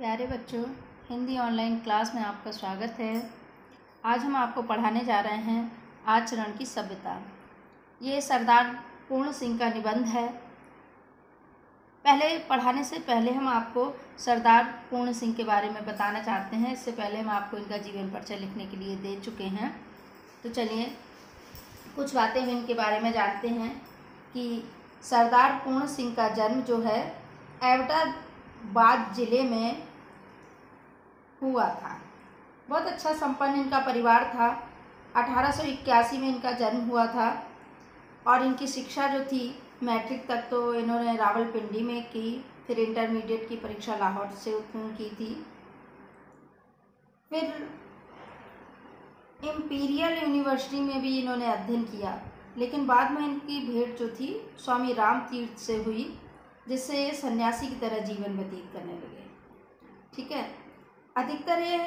प्यारे बच्चों, Hindi online class में आपका स्वागत है। आज हम आपको पढ़ाने जा रहे हैं आचरण की सभ्यता। ये सरदार पूर्ण सिंह का निबंध है। पढ़ाने से पहले हम आपको सरदार पूर्ण सिंह के बारे में बताना चाहते हैं। इससे पहले हम आपको इनका जीवन परिचय लिखने के लिए दे चुके हैं। तो चलिए कुछ बातें हम इनके बारे में जानते हैं कि सरदार पूर्ण सिंह का जन्म जो है एबटाबाद जिले में हुआ था। बहुत अच्छा संपन्न इनका परिवार था। 1881 में इनका जन्म हुआ था और इनकी शिक्षा जो थी मैट्रिक तक तो इन्होंने रावलपिंडी में की। फिर इंटरमीडिएट की परीक्षा लाहौर से उत्तीर्ण की थी। फिर इंपीरियल यूनिवर्सिटी में भी इन्होंने अध्ययन किया, लेकिन बाद में इनकी भेंट जो थी स्वामी राम तीर्थ से हुई, जिससे ये सन्यासी की तरह जीवन व्यतीत करने लगे। ठीक है। अधिकतर ये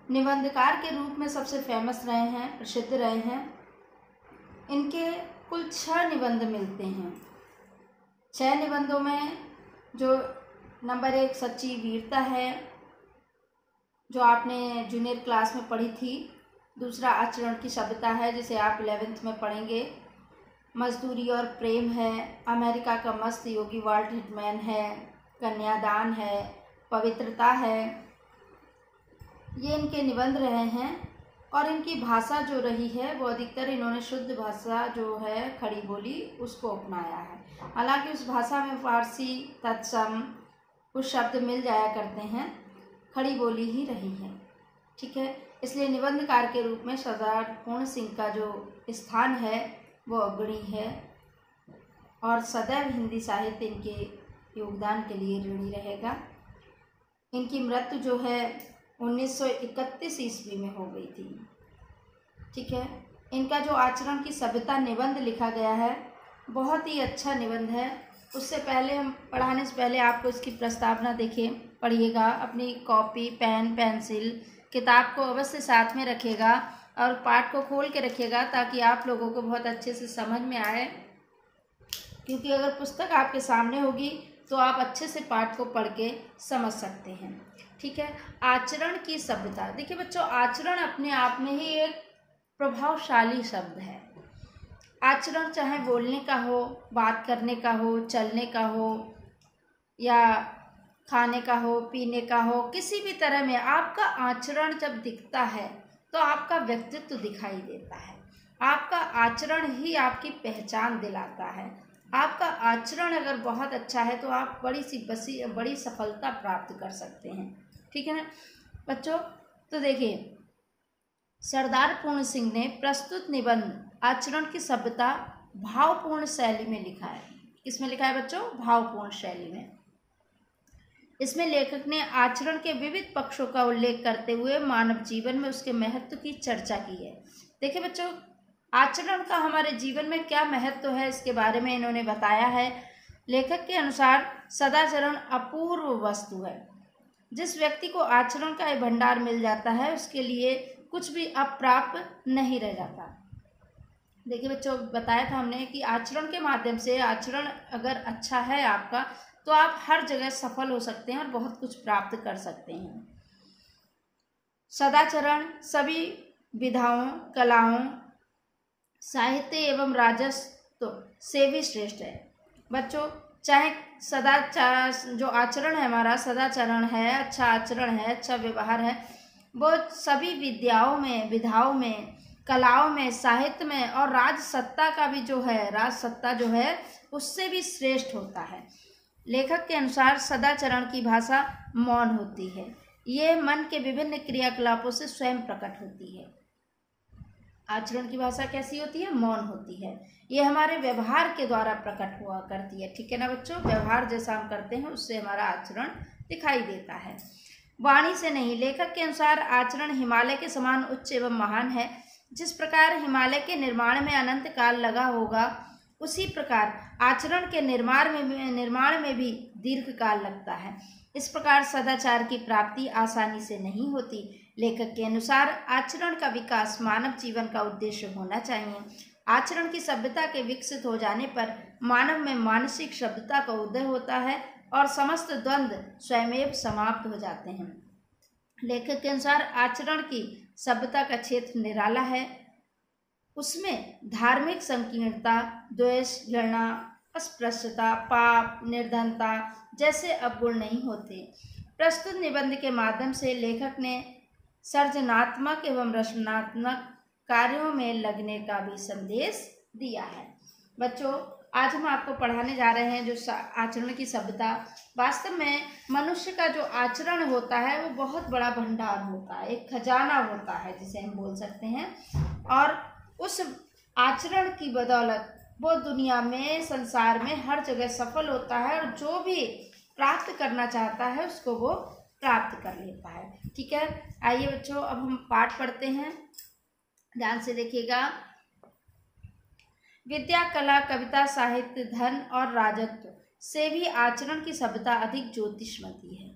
निबंधकार के रूप में सबसे फेमस रहे हैं, प्रसिद्ध रहे हैं। इनके कुल 6 निबंध मिलते हैं। 6 निबंधों में जो नंबर 1 सच्ची वीरता है, जो आपने जूनियर क्लास में पढ़ी थी। दूसरा आचरण की सभ्यता है, जिसे आप 11th में पढ़ेंगे। मजदूरी और प्रेम है। अमेरिका का मस्त योगी वाल्ट हिटमैन है। कन्यादान है। पवित्रता है। ये इनके निबंध रहे हैं। और इनकी भाषा जो रही है वो अधिकतर इन्होंने शुद्ध भाषा जो है खड़ी बोली उसको अपनाया है। हालांकि उस भाषा में फारसी तत्सम कुछ शब्द मिल जाया करते हैं, खड़ी बोली ही रही है। ठीक है। इसलिए निबंधकार के रूप में सरदार पूर्ण सिंह का जो स्थान है वो अग्रणी है और सदैव हिंदी साहित्य इनके योगदान के लिए ऋणी रहेगा। इनकी मृत्यु जो है 1931 ईस्वी में हो गई थी। ठीक है। इनका जो आचरण की सभ्यता निबंध लिखा गया है बहुत ही अच्छा निबंध है। उससे पहले हम पढ़ाने से पहले आपको इसकी प्रस्तावना देखिए, पढ़िएगा। अपनी कॉपी, पेन, पेंसिल, किताब को अवश्य साथ में रखिएगा और पाठ को खोल के रखिएगा ताकि आप लोगों को बहुत अच्छे से समझ में आए। क्योंकि अगर पुस्तक आपके सामने होगी तो आप अच्छे से पाठ को पढ़ के समझ सकते हैं। ठीक है। आचरण की सभ्यता। देखिए बच्चों, आचरण अपने आप में ही एक प्रभावशाली शब्द है। आचरण चाहे बोलने का हो, बात करने का हो, चलने का हो या खाने का हो, पीने का हो, किसी भी तरह में आपका आचरण जब दिखता है तो आपका व्यक्तित्व दिखाई देता है। आपका आचरण ही आपकी पहचान दिलाता है। आपका आचरण अगर बहुत अच्छा है तो आप बड़ी सफलता प्राप्त कर सकते हैं। ठीक है ना बच्चों। तो देखिए, सरदार पूर्ण सिंह ने प्रस्तुत निबंध आचरण की सभ्यता भावपूर्ण शैली में लिखा है। किसमें लिखा है बच्चों? भावपूर्ण शैली में। इसमें लेखक ने आचरण के विविध पक्षों का उल्लेख करते हुए मानव जीवन में उसके महत्व की चर्चा की है। देखिए बच्चों, आचरण का हमारे जीवन में क्या महत्व है इसके बारे में इन्होंने बताया है। लेखक के अनुसार सदाचरण अपूर्व वस्तु है। जिस व्यक्ति को आचरण का ये भंडार मिल जाता है उसके लिए कुछ भी अप्राप्त नहीं रह जाता। देखिए बच्चों, बताया था हमने कि आचरण के माध्यम से, आचरण अगर अच्छा है आपका तो आप हर जगह सफल हो सकते हैं और बहुत कुछ प्राप्त कर सकते हैं। सदाचरण सभी विधाओं, कलाओं, साहित्य एवं राजस्व से भी श्रेष्ठ है। बच्चों, चाहे जो आचरण है हमारा, सदाचरण है, अच्छा आचरण है, अच्छा व्यवहार है, वो सभी विधाओं में, कलाओं में, साहित्य में और राजसत्ता का भी जो है, राजसत्ता जो है उससे भी श्रेष्ठ होता है। लेखक के अनुसार सदाचरण की भाषा मौन होती है। ये मन के विभिन्न क्रियाकलापों से स्वयं प्रकट होती है। आचरण की भाषा कैसी होती है? मौन होती है। ये हमारे व्यवहार के द्वारा प्रकट हुआ करती है। ठीक है ना बच्चों। व्यवहार जैसा हम करते हैं उससे हमारा आचरण दिखाई देता है, वाणी से नहीं। लेखक के अनुसार आचरण हिमालय के समान उच्च एवं महान है। जिस प्रकार हिमालय के निर्माण में अनंत काल लगा होगा, उसी प्रकार आचरण के निर्माण में भी दीर्घ काल लगता है। इस प्रकार सदाचार की प्राप्ति आसानी से नहीं होती। लेखक के अनुसार आचरण का विकास मानव जीवन का उद्देश्य होना चाहिए। आचरण की सभ्यता के विकसित हो जाने पर मानव में मानसिक सभ्यता का उदय होता है और समस्त द्वंद्व स्वयमेव समाप्त हो जाते हैं। लेखक के अनुसार आचरण की सभ्यता का क्षेत्र निराला है। उसमें धार्मिक संकीर्णता, द्वेष, घृणा, अस्पृश्यता, पाप, निर्धनता जैसे अवगुण नहीं होते। प्रस्तुत निबंध के माध्यम से लेखक ने सृजनात्मक एवं रचनात्मक कार्यों में लगने का भी संदेश दिया है। बच्चों, आज हम आपको पढ़ाने जा रहे हैं जो आचरण की सभ्यता। वास्तव में मनुष्य का जो आचरण होता है वो बहुत बड़ा भंडार होता है, एक खजाना होता है जिसे हम बोल सकते हैं। और उस आचरण की बदौलत वो दुनिया में, संसार में हर जगह सफल होता है और जो भी प्राप्त करना चाहता है उसको वो प्राप्त कर लेता है। ठीक है, आइए बच्चों, अब हम पाठ पढ़ते हैं, ध्यान से देखिएगा। विद्या, कला, कविता, साहित्य, धन और राजत्व से भी आचरण की सभ्यता अधिक ज्योतिषमती है।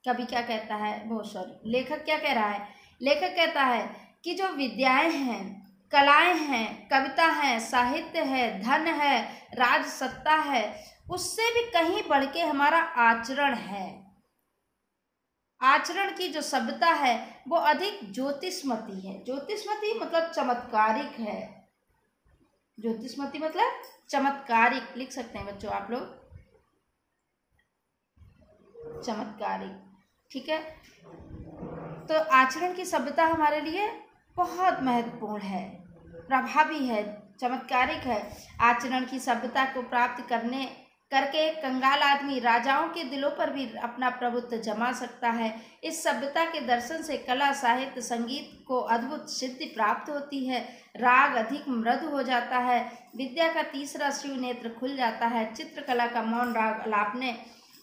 कवि क्या कहता है, वो सॉरी लेखक क्या कह रहा है? लेखक कहता है कि जो विद्याएं हैं, कलाएं हैं, कविता है, साहित्य है, धन है, राजसत्ता है, उससे भी कहीं बढ़ के हमारा आचरण है। आचरण की जो सभ्यता है वो अधिक ज्योतिषमती है। ज्योतिषमती मतलब चमत्कारिक है। ज्योतिषमती मतलब चमत्कारिक, लिख सकते हैं बच्चों आप लोग, चमत्कारिक। ठीक है, तो आचरण की सभ्यता हमारे लिए बहुत महत्वपूर्ण है, प्रभावी है, चमत्कारिक है। आचरण की सभ्यता को प्राप्त करके कंगाल आदमी राजाओं के दिलों पर भी अपना प्रभुत्व जमा सकता है। इस सभ्यता के दर्शन से कला, साहित्य, संगीत को अद्भुत सिद्धि प्राप्त होती है। राग अधिक मृदु हो जाता है। विद्या का तीसरा शिव नेत्र खुल जाता है। चित्रकला का मौन राग अलापने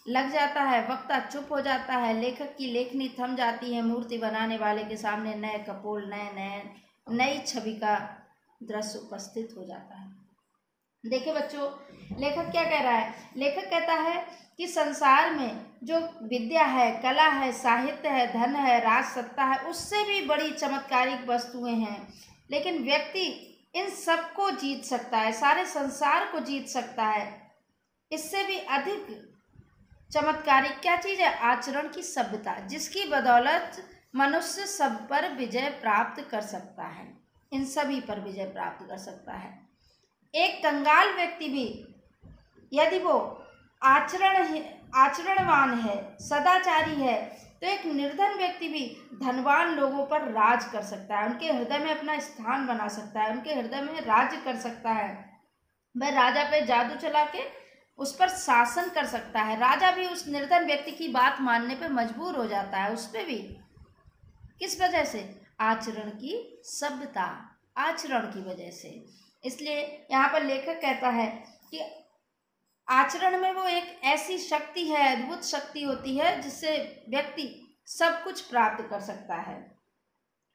लग जाता है। वक्ता चुप हो जाता है। लेखक की लेखनी थम जाती है। मूर्ति बनाने वाले के सामने नए कपोल, नई छवि का दृश्य उपस्थित हो जाता है। देखिए बच्चों, लेखक क्या कह रहा है? लेखक कहता है कि संसार में जो विद्या है, कला है, साहित्य है, धन है, राजसत्ता है, उससे भी बड़ी चमत्कारिक वस्तुएं हैं, लेकिन व्यक्ति इन सबको जीत सकता है, सारे संसार को जीत सकता है। इससे भी अधिक चमत्कारिक क्या चीज़ है? आचरण की सभ्यता, जिसकी बदौलत मनुष्य सब पर विजय प्राप्त कर सकता है, इन सभी पर विजय प्राप्त कर सकता है। एक कंगाल व्यक्ति भी यदि वो आचरणवान है, सदाचारी है, तो एक निर्धन व्यक्ति भी धनवान लोगों पर राज कर सकता है, उनके हृदय में अपना स्थान बना सकता है, उनके हृदय में राज्य कर सकता है। वह राजा पे जादू चला के उस पर शासन कर सकता है। राजा भी उस निर्धन व्यक्ति की बात मानने पे मजबूर हो जाता है, उस पे भी। किस वजह से? आचरण की सभ्यता, आचरण की वजह से। इसलिए यहाँ पर लेखक कहता है कि आचरण में वो एक ऐसी शक्ति है, अद्भुत शक्ति होती है, जिससे व्यक्ति सब कुछ प्राप्त कर सकता है।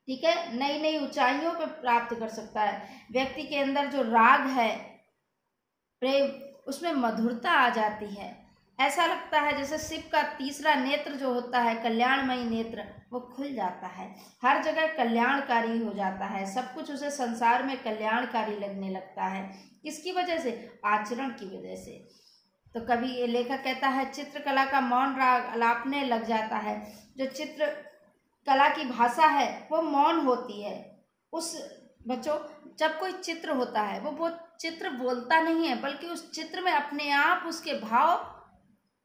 ठीक है, नई नई ऊंचाइयों पर प्राप्त कर सकता है। व्यक्ति के अंदर जो राग है, प्रेम, उसमें मधुरता आ जाती है। ऐसा लगता है जैसे शिव का तीसरा नेत्र जो होता है, कल्याणमयी नेत्र, वो खुल जाता है, हर जगह कल्याणकारी हो जाता है, सब कुछ उसे संसार में कल्याणकारी लगने लगता है। किसकी वजह से? आचरण की वजह से। तो कभी लेखक कहता है चित्रकला का मौन राग अलापने लग जाता है। जो चित्रकला की भाषा है वो मौन होती है। उस बच्चों, जब कोई चित्र होता है वो चित्र बोलता नहीं है, बल्कि उस चित्र में अपने आप उसके भाव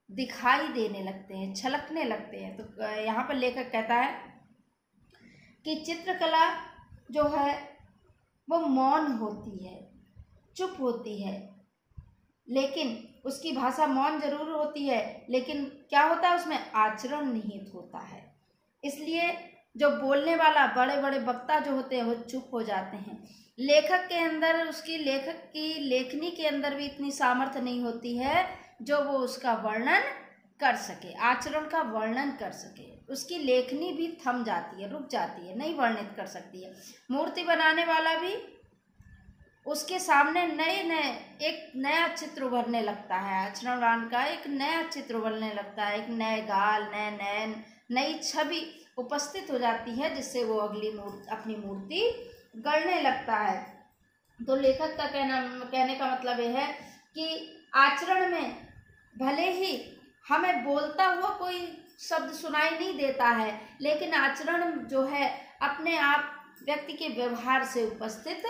दिखाई देने लगते हैं, छलकने लगते हैं। तो यहाँ पर लेखक कहता है कि चित्रकला जो है वो मौन होती है, चुप होती है, लेकिन उसकी भाषा मौन जरूर होती है, लेकिन क्या होता है उसमें? आचरण निहित होता है। इसलिए जो बोलने वाला, बड़े बड़े वक्ता जो होते हैं वो चुप हो जाते हैं। लेखक के अंदर, लेखक की लेखनी के अंदर भी इतनी सामर्थ्य नहीं होती है जो वो उसका वर्णन कर सके, आचरण का वर्णन कर सके। उसकी लेखनी भी थम जाती है, रुक जाती है, नहीं वर्णित कर सकती है। मूर्ति बनाने वाला भी उसके सामने एक नया चित्र उभरने लगता है, आचरणवान का एक नया चित्र उभरने लगता है, एक नए गाल, नए नैन, नई छवि उपस्थित हो जाती है, जिससे वो अपनी मूर्ति गढ़ने लगता है। तो लेखक का कहने का मतलब यह है कि आचरण में भले ही हमें बोलता हुआ कोई शब्द सुनाई नहीं देता है, लेकिन आचरण जो है अपने आप व्यक्ति के व्यवहार से उपस्थित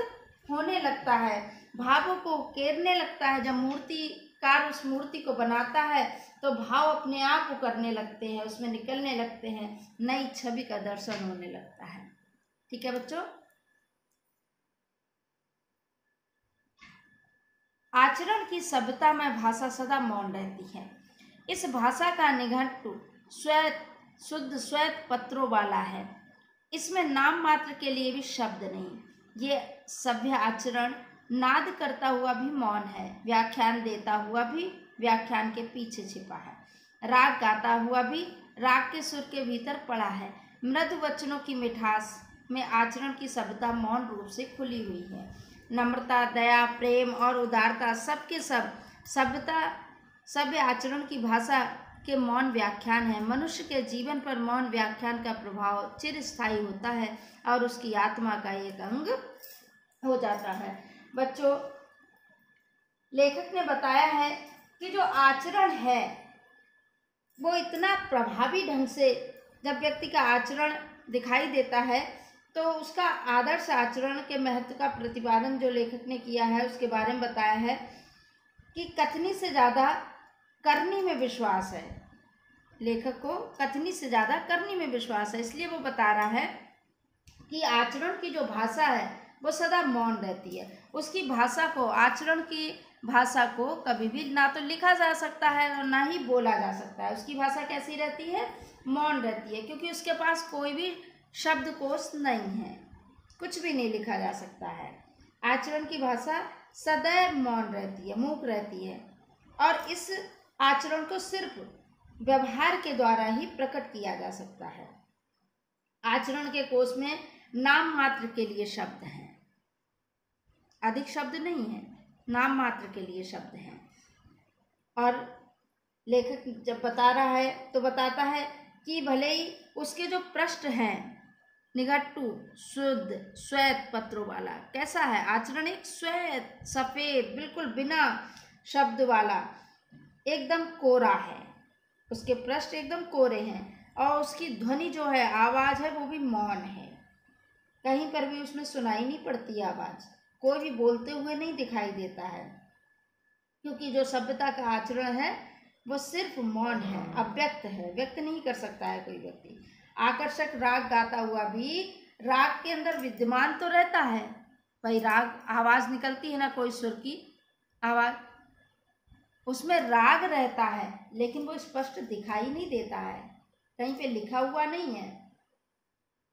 होने लगता है, भावों को उकेरने लगता है। जब मूर्तिकार उस मूर्ति को बनाता है तो भाव अपने आप उकरने लगते हैं, उसमें निकलने लगते हैं, नई छवि का दर्शन होने लगता है। ठीक है बच्चों, आचरण की सभ्यता में भाषा सदा मौन रहती है। इस भाषा का निघंटु श्वेत शुद्ध श्वेत पत्रों वाला है। इसमें नाम मात्र के लिए भी शब्द नहीं। ये सभ्य आचरण नाद करता हुआ भी मौन है, व्याख्यान देता हुआ भी व्याख्यान के पीछे छिपा है, राग गाता हुआ भी राग के सुर के भीतर पड़ा है। मृदु वचनों की मिठास में आचरण की सभ्यता मौन रूप से खुली हुई है। नम्रता, दया, प्रेम और उदारता सबके सब सभ्यता सभ्य आचरण की भाषा के मौन व्याख्यान है। मनुष्य के जीवन पर मौन व्याख्यान का प्रभाव चिरस्थायी होता है और उसकी आत्मा का एक अंग हो जाता है। बच्चों, लेखक ने बताया है कि जो आचरण है वो इतना प्रभावी ढंग से जब व्यक्ति का आचरण दिखाई देता है तो उसका आदर्श आचरण के महत्व का प्रतिपादन जो लेखक ने किया है उसके बारे में बताया है कि कथनी से ज़्यादा करनी में विश्वास है। लेखक को कथनी से ज़्यादा करनी में विश्वास है, इसलिए वो बता रहा है कि आचरण की जो भाषा है वो सदा मौन रहती है। उसकी भाषा को, आचरण की भाषा को कभी भी ना तो लिखा जा सकता है और ना ही बोला जा सकता है। उसकी भाषा कैसी रहती है? मौन रहती है, क्योंकि उसके पास कोई भी शब्दकोश नहीं है, कुछ भी नहीं लिखा जा सकता है। आचरण की भाषा सदैव मौन रहती है, मूक रहती है, और इस आचरण को सिर्फ व्यवहार के द्वारा ही प्रकट किया जा सकता है। आचरण के कोश में नाम मात्र के लिए शब्द हैं, अधिक शब्द नहीं है, नाम मात्र के लिए शब्द हैं। और लेखक जब बता रहा है तो बताता है कि भले ही उसके जो पृष्ठ हैं निघट्टू शुद्ध श्वेत पत्रों वाला, कैसा है आचरण? एक श्वेत सफेद बिल्कुल बिना शब्द वाला, एकदम कोरा है, उसके पृष्ठ एकदम कोरे हैं और उसकी ध्वनि जो है, आवाज़ है, वो भी मौन है। कहीं पर भी उसमें सुनाई नहीं पड़ती आवाज़, कोई भी बोलते हुए नहीं दिखाई देता है, क्योंकि जो सभ्यता का आचरण है वो सिर्फ मौन है, अव्यक्त है, व्यक्त नहीं कर सकता है कोई व्यक्ति। आकर्षक राग गाता हुआ भी राग के अंदर विद्यमान तो रहता है, भाई राग आवाज़ निकलती है ना, कोई सुर की आवाज़, उसमें राग रहता है, लेकिन वो स्पष्ट दिखाई नहीं देता है, कहीं पे लिखा हुआ नहीं है,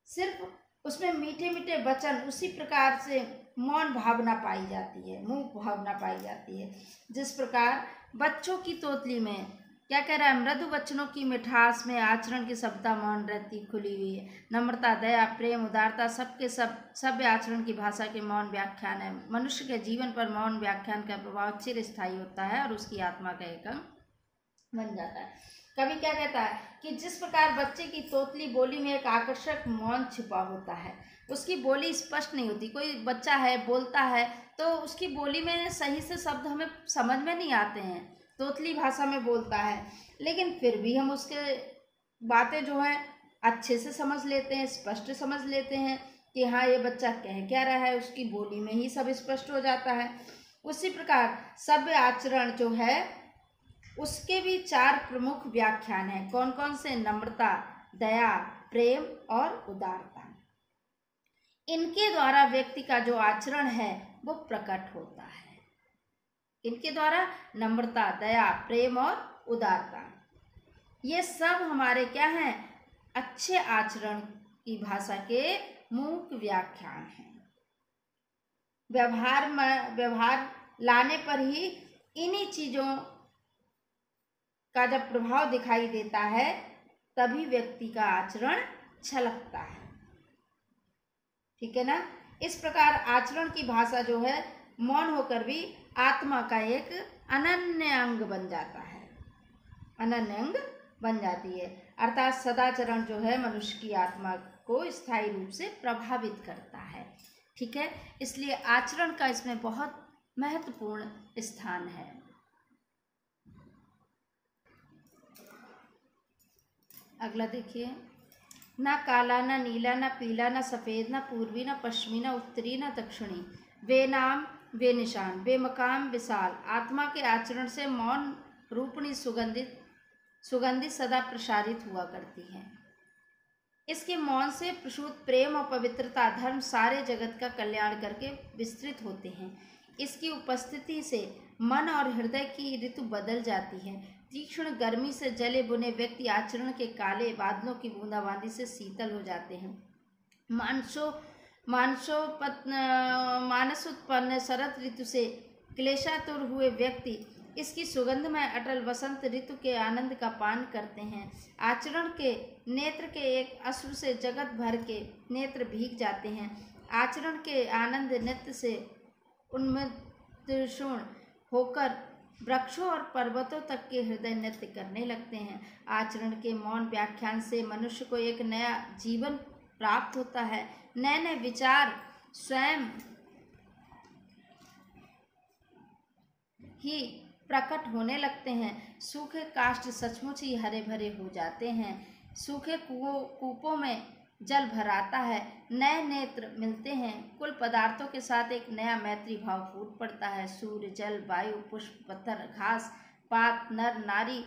सिर्फ उसमें मीठे मीठे वचन, उसी प्रकार से मौन भावना पाई जाती है, मूक भावना पाई जाती है। जिस प्रकार बच्चों की तोतली में क्या कह रहा है? मृदु वचनों की मिठास में आचरण की सभ्यता मौन रहती खुली हुई है। नम्रता, दया, प्रेम, उदारता सबके सभ्य आचरण की भाषा के मौन व्याख्यान है। मनुष्य के जीवन पर मौन व्याख्यान का प्रभाव चिरस्थायी होता है और उसकी आत्मा का एक अंग बन जाता है। कवि क्या कहता है कि जिस प्रकार बच्चे की तोतली बोली में एक आकर्षक मौन छिपा होता है, उसकी बोली स्पष्ट नहीं होती। कोई बच्चा है, बोलता है, तो उसकी बोली में सही से शब्द हमें समझ में नहीं आते हैं, तोतली भाषा में बोलता है, लेकिन फिर भी हम उसके बातें जो है अच्छे से समझ लेते हैं, स्पष्ट समझ लेते हैं कि हाँ ये बच्चा कह क्या रहा है, उसकी बोली में ही सब स्पष्ट हो जाता है। उसी प्रकार सभ्य आचरण जो है उसके भी 4 प्रमुख व्याख्यान हैं। कौन कौन से? नम्रता, दया, प्रेम और उदारता। इनके द्वारा व्यक्ति का जो आचरण है वो प्रकट होता है। इनके द्वारा नम्रता, दया, प्रेम और उदारता, ये सब हमारे क्या हैं? अच्छे आचरण की भाषा के मूक व्याख्यान हैं। व्यवहार लाने पर ही इन्हीं चीज़ों का जब प्रभाव दिखाई देता है तभी व्यक्ति का आचरण छलकता है। ठीक है ना? इस प्रकार आचरण की भाषा जो है मौन होकर भी आत्मा का एक अनन्य अंग बन जाता है, अनन्य अंग बन जाती है। अर्थात सदाचरण जो है मनुष्य की आत्मा को स्थायी रूप से प्रभावित करता है। ठीक है, इसलिए आचरण का इसमें बहुत महत्वपूर्ण स्थान है। अगला देखिए, ना काला, ना नीला, ना पीला, ना सफ़ेद, ना पूर्वी, ना पश्चिमी, ना उत्तरी, ना दक्षिणी, वे नाम वे निशान, वे मकाम विशाल, आत्मा के आचरण से मौन रूपणी सुगंधित सदा प्रसारित हुआ करती है। इसके मौन से प्रसूत प्रेम और पवित्रता धर्म सारे जगत का कल्याण करके विस्तृत होते हैं। इसकी उपस्थिति से मन और हृदय की ऋतु बदल जाती है। तीक्ष्ण गर्मी से जले बुने व्यक्ति आचरण के काले बादलों की बूंदाबांदी से शीतल हो जाते हैं। मानसोत्पन्न शरद ऋतु से क्लेशातुर हुए व्यक्ति इसकी सुगंध में अटल वसंत ऋतु के आनंद का पान करते हैं। आचरण के नेत्र के एक अश्रु से जगत भर के नेत्र भीग जाते हैं। आचरण के आनंद नृत्य से उन्मत्तपूर्ण होकर वृक्षों और पर्वतों तक के हृदय नृत्य करने लगते हैं। आचरण के मौन व्याख्यान से मनुष्य को एक नया जीवन प्राप्त होता है। नए नए विचार स्वयं ही प्रकट होने लगते हैं। सूखे काष्ठ सचमुच ही हरे भरे हो जाते हैं। सूखे कूपों में जल भर आता है। नए नेत्र मिलते हैं। कुल पदार्थों के साथ एक नया मैत्री भाव फूट पड़ता है। सूर्य, जल, वायु, पुष्प, पत्थर, घास, पात, नर, नारी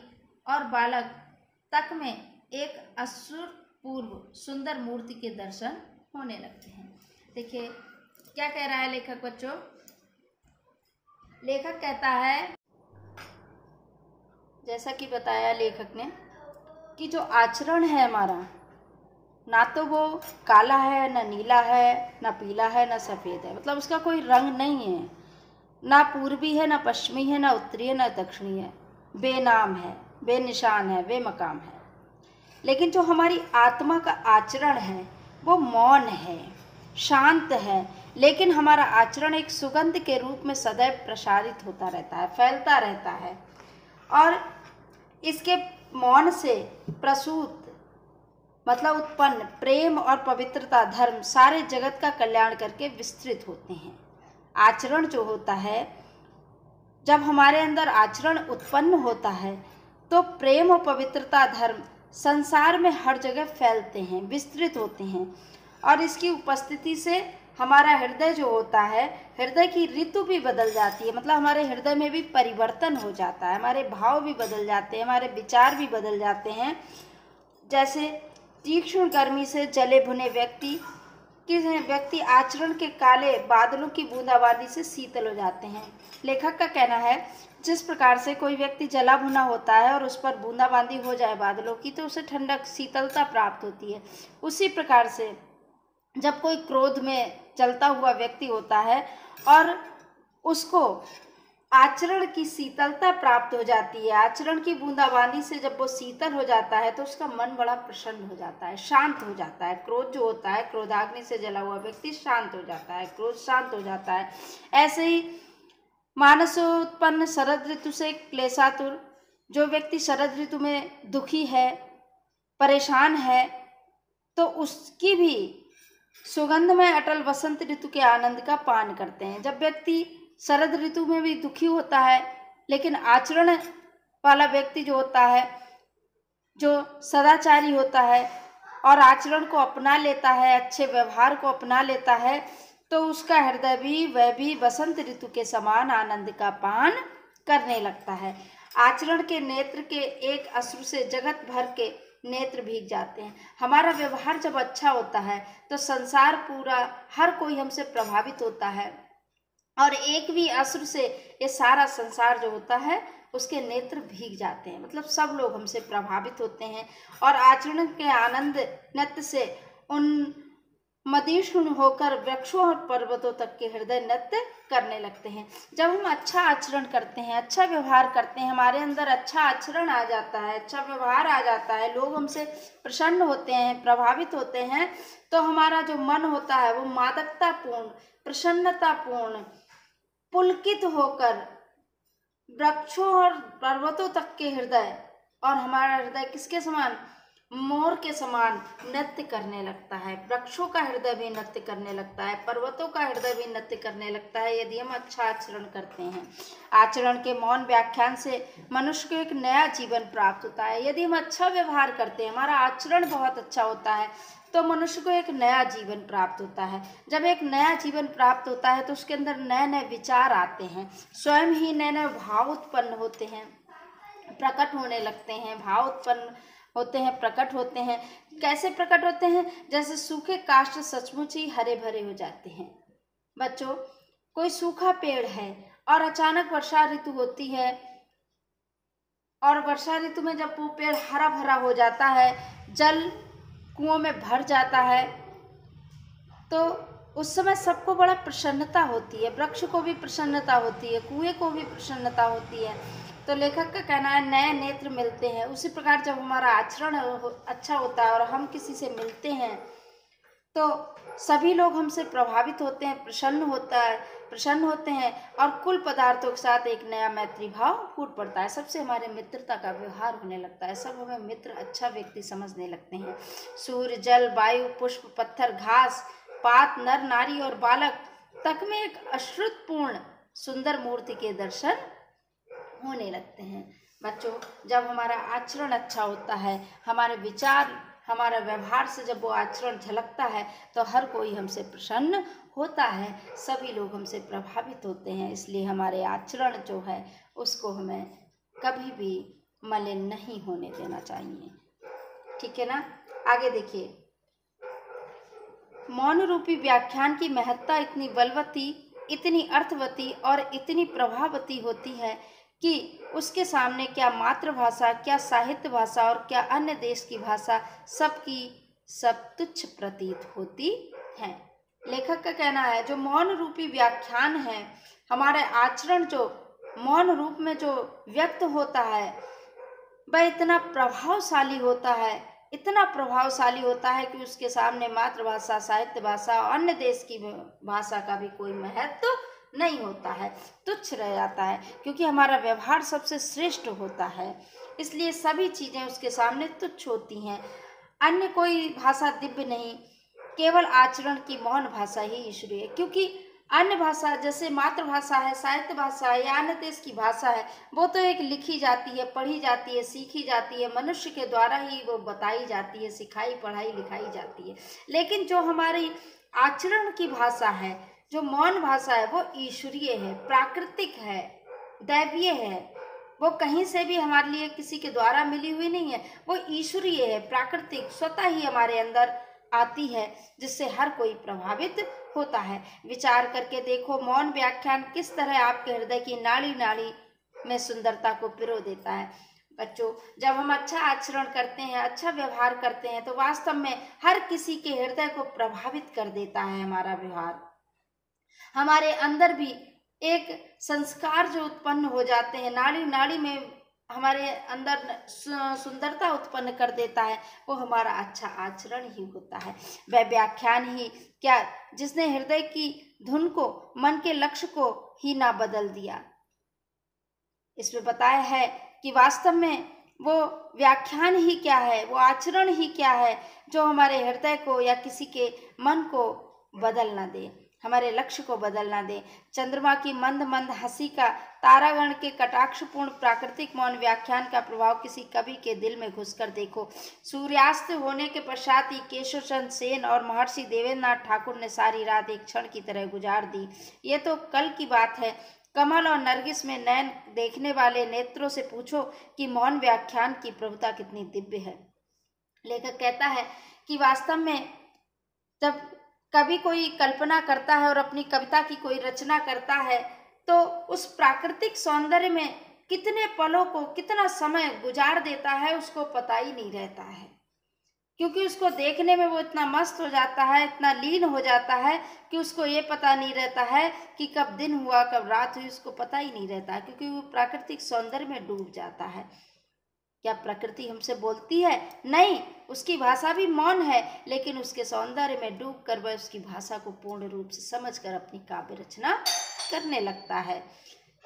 और बालक तक में एक अश्रुपूर्व सुंदर मूर्ति के दर्शन होने लगते हैं। देखिए क्या कह रहा है लेखक बच्चों। लेखक कहता है, जैसा कि बताया लेखक ने, कि जो आचरण है हमारा, ना तो वो काला है, ना नीला है, ना पीला है, ना सफ़ेद है, मतलब उसका कोई रंग नहीं है। ना पूर्वी है, ना पश्चिमी है, ना उत्तरी है, ना दक्षिणी है। बेनाम है, बेनिशान है, बेमकाम है। लेकिन जो हमारी आत्मा का आचरण है वो मौन है, शांत है, लेकिन हमारा आचरण एक सुगंध के रूप में सदैव प्रसारित होता रहता है, फैलता रहता है। और इसके मौन से प्रसूत मतलब उत्पन्न प्रेम और पवित्रता धर्म सारे जगत का कल्याण करके विस्तृत होते हैं। आचरण जो होता है, जब हमारे अंदर आचरण उत्पन्न होता है तो प्रेम और पवित्रता धर्म संसार में हर जगह फैलते हैं, विस्तृत होते हैं। और इसकी उपस्थिति से हमारा हृदय जो होता है, हृदय की ऋतु भी बदल जाती है, मतलब हमारे हृदय में भी परिवर्तन हो जाता है, हमारे भाव भी बदल जाते हैं, हमारे विचार भी बदल जाते हैं। जैसे तीक्ष्ण गर्मी से जले भुने व्यक्ति आचरण के काले बादलों की बूंदाबांदी से शीतल हो जाते हैं। लेखक का कहना है, जिस प्रकार से कोई व्यक्ति जला भुना होता है और उस पर बूंदाबांदी हो जाए बादलों की तो उसे ठंडक शीतलता प्राप्त होती है, उसी प्रकार से जब कोई क्रोध में चलता हुआ व्यक्ति होता है और उसको आचरण की शीतलता प्राप्त हो जाती है, आचरण की बूंदाबांदी से जब वो शीतल हो जाता है तो उसका मन बड़ा प्रसन्न हो जाता है, शांत हो जाता है। क्रोध जो होता है, क्रोधाग्नि से जला हुआ व्यक्ति शांत हो जाता है, क्रोध शांत हो जाता है। ऐसे ही मानसोत्पन्न शरद ऋतु से क्लेशातुर, जो व्यक्ति शरद ऋतु में दुखी है, परेशान है, तो उसकी भी सुगंध में अटल वसंत ऋतु के आनंद का पान करते हैं। जब व्यक्ति शरद ऋतु में भी दुखी होता है, लेकिन आचरण वाला व्यक्ति जो होता है, जो सदाचारी होता है और आचरण को अपना लेता है, अच्छे व्यवहार को अपना लेता है, तो उसका हृदय भी वह भी वसंत ऋतु के समान आनंद का पान करने लगता है। आचरण के नेत्र के एक अश्रु से जगत भर के नेत्र भीग जाते हैं। हमारा व्यवहार जब अच्छा होता है तो संसार पूरा, हर कोई हमसे प्रभावित होता है और एक भी अश्रु से ये सारा संसार जो होता है उसके नेत्र भीग जाते हैं, मतलब सब लोग हमसे प्रभावित होते हैं। और आचरण के आनंद नृत्य से उन मदीष्ण होकर वृक्षों और पर्वतों तक के हृदय नृत्य करने लगते हैं। जब हम अच्छा आचरण करते हैं, अच्छा व्यवहार करते हैं, हमारे अंदर अच्छा आचरण आ जाता है, अच्छा व्यवहार आ जाता है, लोग हमसे प्रसन्न होते हैं, प्रभावित होते हैं, तो हमारा जो मन होता है वो मादकतापूर्ण, प्रसन्नतापूर्ण, पुलकित होकर वृक्षों और पर्वतों तक के हृदय, और हमारा हृदय किसके समान, मोर के समान नृत्य करने लगता है, वृक्षों का हृदय भी नृत्य करने लगता है, पर्वतों का हृदय भी नृत्य करने लगता है यदि हम अच्छा आचरण करते हैं। आचरण के मौन व्याख्यान से मनुष्य को एक नया जीवन प्राप्त होता है। यदि हम अच्छा व्यवहार करते हैं, हमारा आचरण बहुत अच्छा होता है, तो मनुष्य को एक नया जीवन प्राप्त होता है। जब एक नया जीवन प्राप्त होता है तो उसके अंदर नए नए विचार आते हैं, स्वयं ही नए नए भाव उत्पन्न होते हैं, प्रकट होने लगते हैं, भाव उत्पन्न होते हैं, प्रकट होते हैं। कैसे प्रकट होते हैं? जैसे सूखे काष्ठ सचमुच ही हरे भरे हो जाते हैं। बच्चों, कोई सूखा पेड़ है और अचानक वर्षा ऋतु होती है, और वर्षा ऋतु में जब वो पेड़ हरा भरा हो जाता है, जल कुओं में भर जाता है, तो उस समय सबको बड़ा प्रसन्नता होती है, वृक्ष को भी प्रसन्नता होती है, कुएं को भी प्रसन्नता होती है। तो लेखक का कहना है नए नेत्र मिलते हैं। उसी प्रकार जब हमारा आचरण अच्छा होता है और हम किसी से मिलते हैं तो सभी लोग हमसे प्रभावित होते हैं, प्रसन्न होते हैं, और कुल पदार्थों के साथ एक नया मैत्री भाव फूट पड़ता है। सबसे हमारे मित्रता का व्यवहार होने लगता है, सब हमें मित्र, अच्छा व्यक्ति समझने लगते हैं। सूर्य, जल, वायु, पुष्प, पत्थर, घास, पात, नर, नारी और बालक तक में एक अश्रुतपूर्ण सुंदर मूर्ति के दर्शन होने लगते हैं। बच्चों, जब हमारा आचरण अच्छा होता है, हमारे विचार, हमारा व्यवहार से जब वो आचरण झलकता है तो हर कोई हमसे प्रसन्न होता है, सभी लोग हमसे प्रभावित होते हैं। इसलिए हमारे आचरण जो है उसको हमें कभी भी मलिन नहीं होने देना चाहिए। ठीक है ना? आगे देखिए, मौन रूपी व्याख्यान की महत्ता इतनी बलवती, इतनी अर्थवती और इतनी प्रभावती होती है कि उसके सामने क्या मातृभाषा, क्या साहित्य भाषा और क्या अन्य देश की भाषा सबकी सब तुच्छ प्रतीत होती हैं। लेखक का कहना है जो मौन रूपी व्याख्यान है, हमारे आचरण जो मौन रूप में जो व्यक्त होता है वह इतना प्रभावशाली होता है, इतना प्रभावशाली होता है कि उसके सामने मातृभाषा, साहित्य भाषा और अन्य देश की भाषा का भी कोई महत्व नहीं होता है, तुच्छ रह जाता है, क्योंकि हमारा व्यवहार सबसे श्रेष्ठ होता है। इसलिए सभी चीज़ें उसके सामने तुच्छ होती हैं। अन्य कोई भाषा दिव्य नहीं, केवल आचरण की मौन भाषा ही ईश्वरीय है। क्योंकि अन्य भाषा जैसे मातृभाषा है, साहित्य भाषा है या अन्य देश की भाषा है, वो तो एक लिखी जाती है, पढ़ी जाती है, सीखी जाती है, मनुष्य के द्वारा ही वो बताई जाती है, सिखाई, पढ़ाई, लिखाई जाती है। लेकिन जो हमारी आचरण की भाषा है, जो मौन भाषा है, वो ईश्वरीय है, प्राकृतिक है, दैवीय है। वो कहीं से भी हमारे लिए किसी के द्वारा मिली हुई नहीं है, वो ईश्वरीय है, प्राकृतिक, स्वतः ही हमारे अंदर आती है, जिससे हर कोई प्रभावित होता है। विचार करके देखो, मौन व्याख्यान किस तरह आपके हृदय की नाड़ी नाड़ी में सुंदरता को पिरो देता है। बच्चों, जब हम अच्छा आचरण करते हैं, अच्छा व्यवहार करते हैं, तो वास्तव में हर किसी के हृदय को प्रभावित कर देता है हमारा व्यवहार। हमारे अंदर भी एक संस्कार जो उत्पन्न हो जाते हैं, नाड़ी नाड़ी में हमारे अंदर सुंदरता उत्पन्न कर देता है, वो हमारा अच्छा आचरण ही होता है। वह व्याख्यान ही क्या जिसने हृदय की धुन को, मन के लक्ष्य को ही ना बदल दिया। इसमें बताया है कि वास्तव में वो व्याख्यान ही क्या है, वो आचरण ही क्या है जो हमारे हृदय को या किसी के मन को बदल ना दे, हमारे लक्ष्य को बदल ना दे। चंद्रमा की मंद मंद हंसी का, तारागण के कटाक्षपूर्ण प्राकृतिक मौन व्याख्यान का प्रभाव किसी कवि के दिल में घुसकर देखो। सूर्यास्त होने के पश्चात ही केशव चंद्र सेन और महर्षि देवेंद्रनाथ ठाकुर ने सारी रात एक क्षण की तरह गुजार दी। ये तो कल की बात है। कमल और नरगिस में नैन देखने वाले नेत्रों से पूछो कि मौन व्याख्यान की प्रभुता कितनी दिव्य है। लेखक कहता है कि वास्तव में जब कभी कोई कल्पना करता है और अपनी कविता की कोई रचना करता है, तो उस प्राकृतिक सौंदर्य में कितने पलों को, कितना समय गुजार देता है उसको पता ही नहीं रहता है, क्योंकि उसको देखने में वो इतना मस्त हो जाता है, इतना लीन हो जाता है कि उसको ये पता नहीं रहता है कि कब दिन हुआ, कब रात हुई, उसको पता ही नहीं रहता, क्योंकि वो प्राकृतिक सौंदर्य में डूब जाता है। क्या प्रकृति हमसे बोलती है? नहीं, उसकी भाषा भी मौन है, लेकिन उसके सौंदर्य में डूबकर वह उसकी भाषा को पूर्ण रूप से समझकर अपनी काव्य रचना करने लगता है।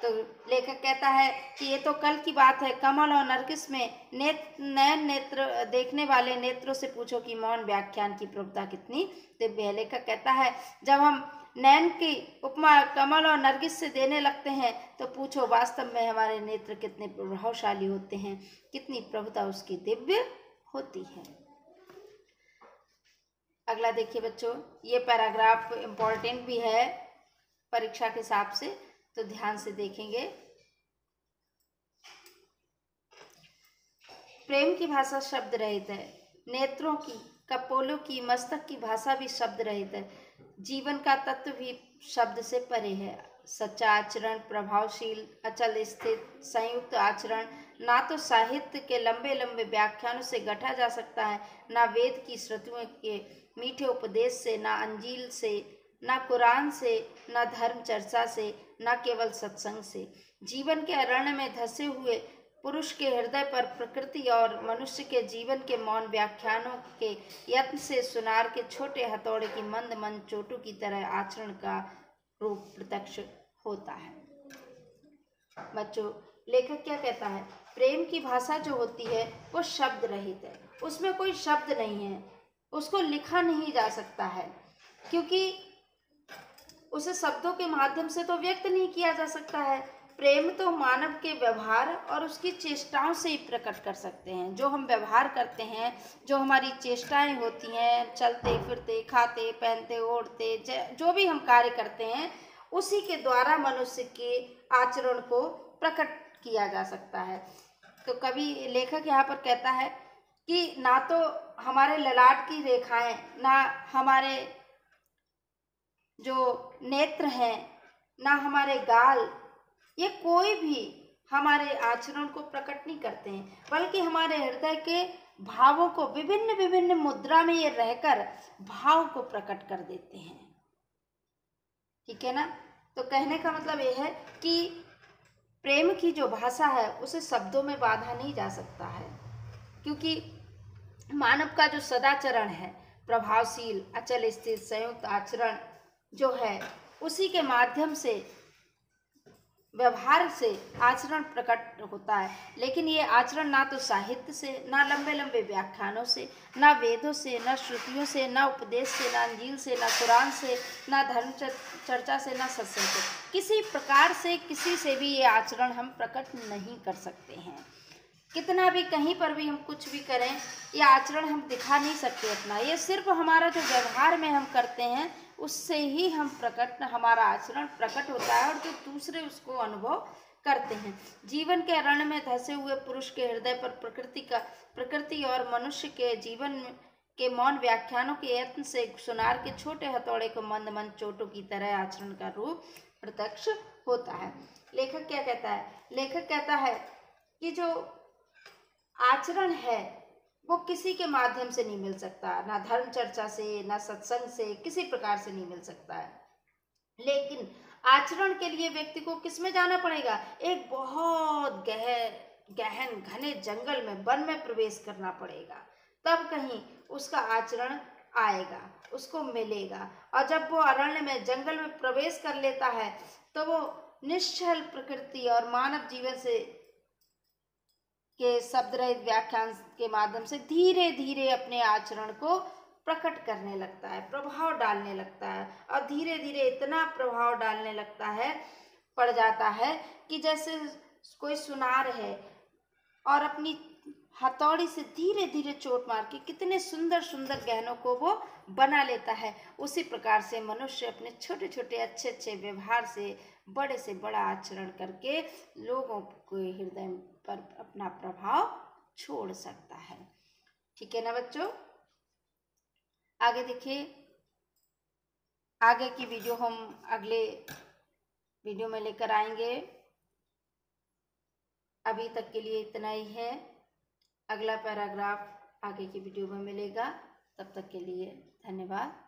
तो लेखक कहता है कि ये तो कल की बात है। कमल और नरगिस में नयन नेत्र देखने वाले नेत्रों से पूछो कि मौन व्याख्यान की प्रभुता कितनी दिव्य है। लेखक कहता है जब हम नयन की उपमा कमल और नरगिस से देने लगते हैं तो पूछो वास्तव में हमारे नेत्र कितने प्रभावशाली होते हैं, कितनी प्रभुता उसकी दिव्य होती है। अगला देखिए बच्चों, ये पैराग्राफ इम्पोर्टेंट भी है परीक्षा के हिसाब से, तो ध्यान से देखेंगे। प्रेम की भाषा शब्द रहित है, नेत्रों की, कपोलों की, मस्तक की भाषा भी शब्द रहित है, जीवन का तत्व भी शब्द से परे है। सच्चा आचरण, प्रभावशील, अचल स्थित, संयुक्त आचरण ना तो साहित्य के लंबे लंबे व्याख्यानों से गढ़ा जा सकता है, ना वेद की श्रुतियों के मीठे उपदेश से, ना अंजील से, ना कुरान से, ना धर्म चर्चा से, ना केवल सत्संग से। जीवन के अरण्य में धसे हुए पुरुष के हृदय पर प्रकृति और मनुष्य के जीवन के मौन व्याख्यानों के यत्न से सुनार के छोटे हथौड़े की मंद मंद चोटों की तरह आचरण का रूप प्रत्यक्ष होता है। बच्चों, लेखक क्या कहता है? प्रेम की भाषा जो होती है वो शब्द रहित है, उसमें कोई शब्द नहीं है, उसको लिखा नहीं जा सकता है, क्योंकि उसे शब्दों के माध्यम से तो व्यक्त नहीं किया जा सकता है। प्रेम तो मानव के व्यवहार और उसकी चेष्टाओं से ही प्रकट कर सकते हैं। जो हम व्यवहार करते हैं, जो हमारी चेष्टाएं होती हैं, चलते फिरते, खाते पहनते, ओढ़ते, जो भी हम कार्य करते हैं, उसी के द्वारा मनुष्य के आचरण को प्रकट किया जा सकता है। तो कवि लेखक यहाँ पर कहता है कि ना तो हमारे ललाट की रेखाएं, ना हमारे जो नेत्र हैं, ना हमारे गाल, ये कोई भी हमारे आचरण को प्रकट नहीं करते हैं, बल्कि हमारे हृदय के भावों को विभिन्न विभिन्न मुद्रा में ये रहकर भाव को प्रकट कर देते हैं। ठीक है ना? तो कहने का मतलब ये है कि प्रेम की जो भाषा है उसे शब्दों में बांधा नहीं जा सकता है, क्योंकि मानव का जो सदाचरण है, प्रभावशील, अचल स्थित, संयुक्त आचरण जो है, उसी के माध्यम से, व्यवहार से आचरण प्रकट होता है। लेकिन ये आचरण ना तो साहित्य से, ना लंबे लंबे व्याख्यानों से, ना वेदों से, ना श्रुतियों से, ना उपदेश से, ना अंजील से, ना कुरान से, ना धर्म चर्चा से, ना सत्संग से, किसी प्रकार से, किसी से भी ये आचरण हम प्रकट नहीं कर सकते हैं। कितना भी कहीं पर भी हम कुछ भी करें, ये आचरण हम दिखा नहीं सकते अपना। ये सिर्फ हमारा जो व्यवहार में हम करते हैं उससे ही हम हमारा आचरण प्रकट होता है और जो दूसरे उसको अनुभव करते हैं। जीवन के अरण्य में धसे हुए पुरुष के हृदय पर प्रकृति और मनुष्य के जीवन के मौन व्याख्यानों के यत्न से सुनार के छोटे हथौड़े को मंद मंद चोटों की तरह आचरण का रूप प्रत्यक्ष होता है। लेखक क्या कहता है? लेखक कहता है कि जो आचरण है वो किसी के माध्यम से नहीं मिल सकता, ना धर्म चर्चा से, ना सत्संग से, किसी प्रकार से नहीं मिल सकता है। लेकिन आचरण के लिए व्यक्ति को किस में जाना पड़ेगा? एक बहुत गहन घने जंगल में, वन में प्रवेश करना पड़ेगा, तब कहीं उसका आचरण आएगा, उसको मिलेगा। और जब वो अरण्य में, जंगल में प्रवेश कर लेता है तो वो निश्चल प्रकृति और मानव जीवन से के शब्द रहित व्याख्यान के माध्यम से धीरे धीरे अपने आचरण को प्रकट करने लगता है, प्रभाव डालने लगता है। और धीरे धीरे इतना प्रभाव डालने लगता है, पड़ जाता है कि जैसे कोई सुनार है और अपनी हथौड़ी से धीरे धीरे चोट मार के कितने सुंदर सुंदर गहनों को वो बना लेता है। उसी प्रकार से मनुष्य अपने छोटे छोटे अच्छे अच्छे व्यवहार से बड़े से बड़ा आचरण करके लोगों के हृदय पर अपना प्रभाव छोड़ सकता है। ठीक है ना बच्चों? आगे देखिए, आगे की वीडियो हम अगले वीडियो में लेकर आएंगे। अभी तक के लिए इतना ही है। अगला पैराग्राफ आगे की वीडियो में मिलेगा। तब तक के लिए धन्यवाद।